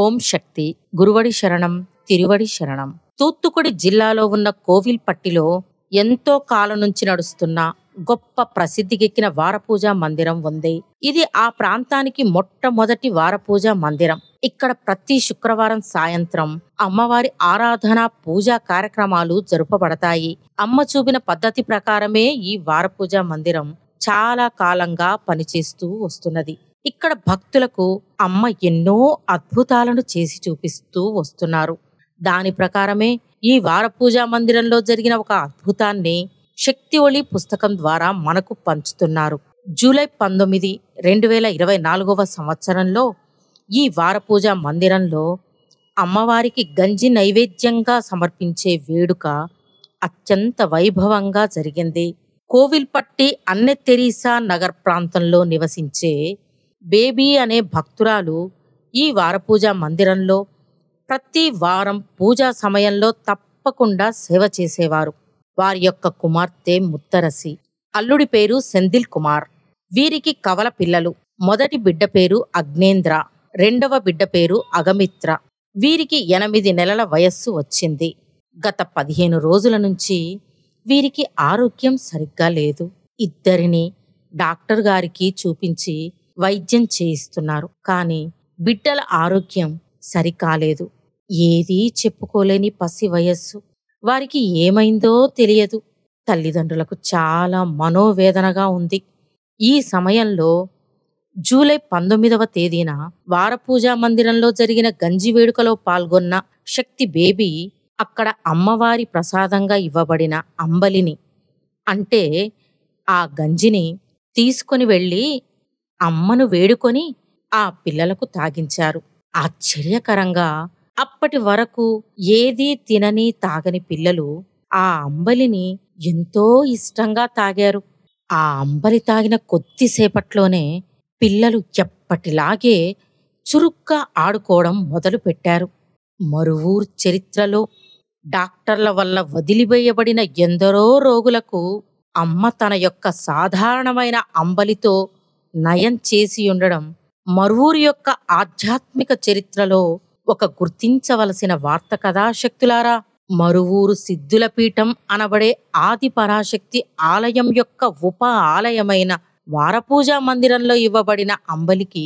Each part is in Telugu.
ఓం శక్తి గురువడి శరణం తిరువడి శరణం. తూత్తుకుడి జిల్లాలో ఉన్న కోవిల్పట్టిలో ఎంతో కాలం నుంచి నడుస్తున్న గొప్ప ప్రసిద్ధికెక్కిన వారపూజా మందిరం ఉంది. ఇది ఆ ప్రాంతానికి మొట్టమొదటి వారపూజా మందిరం. ఇక్కడ ప్రతి శుక్రవారం సాయంత్రం అమ్మవారి ఆరాధన పూజా కార్యక్రమాలు జరుపబడతాయి. అమ్మ చూపిన పద్ధతి ప్రకారమే ఈ వారపూజా మందిరం చాలా కాలంగా పనిచేస్తూ వస్తున్నది. ఇక్కడ భక్తులకు అమ్మ ఎన్నో అద్భుతాలను చేసి చూపిస్తూ వస్తున్నారు. దాని ప్రకారమే ఈ వారపూజా మందిరంలో జరిగిన ఒక అద్భుతాన్ని శక్తి ఒళి పుస్తకం ద్వారా మనకు పంచుతున్నారు. జూలై 19, 2024 సంవత్సరంలో ఈ వారపూజా మందిరంలో అమ్మవారికి గంజి నైవేద్యంగా సమర్పించే వేడుక అత్యంత వైభవంగా జరిగింది. కోవిల్పట్టి అన్నె తెరీసా నగర్ ప్రాంతంలో నివసించే బేబీ అనే భక్తురాలు ఈ వారపూజా మందిరంలో ప్రతి వారం పూజా సమయంలో తప్పకుండా సేవ చేసేవారు. వారి యొక్క కుమార్తె ముత్తరసి, అల్లుడి పేరు సెందిల్ కుమార్. వీరికి కవల పిల్లలు. మొదటి బిడ్డ పేరు అగ్నేంద్ర, రెండవ బిడ్డ పేరు అగమిత్ర. వీరికి 8 నెలల వయస్సు వచ్చింది. గత 15 రోజుల నుంచి వీరికి ఆరోగ్యం సరిగ్గా లేదు. ఇద్దరిని డాక్టర్ గారికి చూపించి వైద్యం చేయిస్తున్నారు. కానీ బిడ్డల ఆరోగ్యం సరికాలేదు. ఏదీ చెప్పుకోలేని పసి వయస్సు. వారికి ఏమైందో తెలియదు. తల్లిదండ్రులకు చాలా మనోవేదనగా ఉంది. ఈ సమయంలో జూలై 19వ తేదీన వారపూజా మందిరంలో జరిగిన గంజి వేడుకలో పాల్గొన్న శక్తి బేబీ అక్కడ అమ్మవారి ప్రసాదంగా ఇవ్వబడిన అంబలిని, అంటే ఆ గంజిని తీసుకొని వెళ్ళి అమ్మను వేడుకొని ఆ పిల్లలకు తాగించారు. ఆశ్చర్యకరంగా అప్పటి వరకు ఏదీ తినని తాగని పిల్లలు ఆ అంబలిని ఎంతో ఇష్టంగా తాగారు. ఆ అంబలి తాగిన కొద్దిసేపట్లోనే పిల్లలు ఎప్పటిలాగే చురుగ్గా ఆడుకోవడం మొదలుపెట్టారు. మరువూరు చరిత్రలో డాక్టర్ల వల్ల వదిలివేయబడిన ఎందరో రోగులకు అమ్మ తన యొక్క సాధారణమైన అంబలితో నయం చేసి ఉండడం మరువూరు యొక్క ఆధ్యాత్మిక చరిత్రలో ఒక గుర్తించవలసిన వార్త కదా శక్తులారా. మరువూరు సిద్ధుల పీఠం అనబడే ఆది పరాశక్తి ఆలయం యొక్క ఉప ఆలయమైన వారపూజా మందిరంలో ఇవ్వబడిన అంబలికి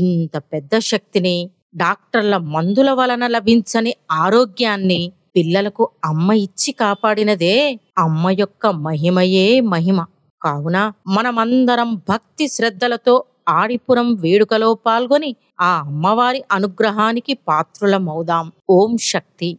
ఇంత పెద్ద శక్తిని, డాక్టర్ల మందుల వలన లభించని ఆరోగ్యాన్ని పిల్లలకు అమ్మ ఇచ్చి కాపాడినదే అమ్మ యొక్క మహిమయే మహిమ. కావున మనమందరం భక్తి శ్రద్ధలతో ఆడిపురం వేడుకలో పాల్గొని ఆ అమ్మవారి అనుగ్రహానికి పాత్రులమవుదాం. ఓం శక్తి.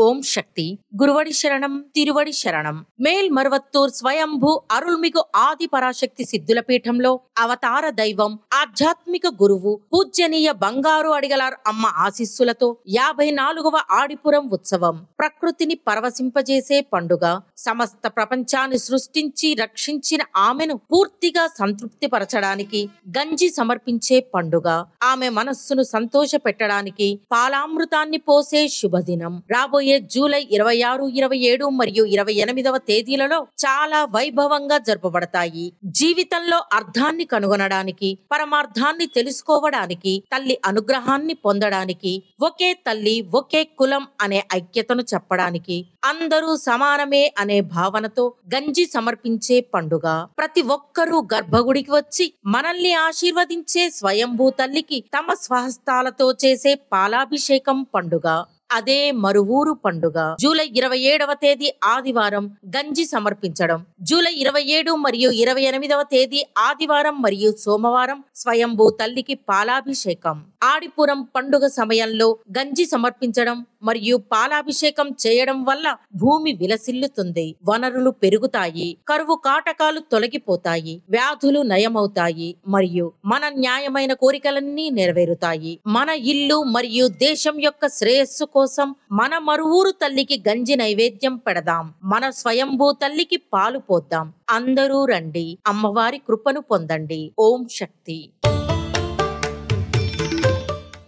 ఓం శక్తి గురువడి శరణం తిరువడి శరణం. మేల్ మరువత్తూర్ స్వయంభూ అరుள்మిగు ఆది పరాశక్తి సిద్ధుల పీఠంలో అవతార దైవం, ఆధ్యాత్మిక గురువు పూజ్యనీయ బంగారు అడిగలార్ అమ్మ ఆశీస్సులతో 54వ ఆడిపురం ఉత్సవం ప్రకృతిని పరవశింపజేసే పండుగ. సమస్త ప్రపంచాన్ని సృష్టించి రక్షించిన ఆమెను పూర్తిగా సంతృప్తి పరచడానికి గంజి సమర్పించే పండుగ. ఆమె మనస్సును సంతోష పెట్టడానికి పాలామృతాన్ని పోసే శుభదినం. రాబోయే జూలై 26, 27 మరియు 28వ తేదీలలో చాలా వైభవంగా జరుపబడతాయి. జీవితంలో అర్థాన్ని కనుగొనడానికి, పరమార్థాన్ని తెలుసుకోవడానికి, తల్లి అనుగ్రహాన్ని పొందడానికి, ఒకే తల్లి ఒకే కులం అనే ఐక్యతను చెప్పడానికి, అందరూ సమానమే అనే భావనతో గంజి సమర్పించే పండుగ. ప్రతి ఒక్కరూ గర్భగుడికి వచ్చి మనల్ని ఆశీర్వదించే స్వయంభూ తల్లికి తమ స్వహస్తాలతో చేసే పాలాభిషేకం పండుగ. అదే మరువూరు పండుగ. జూలై 27వ తేదీ ఆదివారం గంజి సమర్పించడం. జూలై 27 మరియు 28వ తేదీ ఆదివారం మరియు సోమవారం స్వయంభూ తల్లికి పాలాభిషేకం. ఆడిపురం పండుగ సమయంలో గంజి సమర్పించడం మరియు పాలాభిషేకం చేయడం వల్ల భూమి విలసిల్లుతుంది, వనరులు పెరుగుతాయి, కరువు కాటకాలు తొలగిపోతాయి, వ్యాధులు నయమవుతాయి మరియు మన న్యాయమైన కోరికలన్నీ నెరవేరుతాయి. మన ఇల్లు మరియు దేశం యొక్క శ్రేయస్సు కోసం మన మరువూరు తల్లికి గంజి నైవేద్యం పెడదాం. మన స్వయంభూ తల్లికి పాలు పోద్దాం. అందరూ రండి, అమ్మవారి కృపను పొందండి. ఓం శక్తి.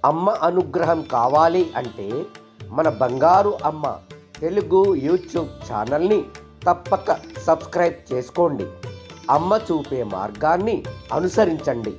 అమ్మ అనుగ్రహం కావాలి అంటే మన బంగారు అమ్మ తెలుగు యూట్యూబ్ ఛానల్ని తప్పక సబ్స్క్రైబ్ చేసుకోండి. అమ్మ చూపే మార్గాన్ని అనుసరించండి.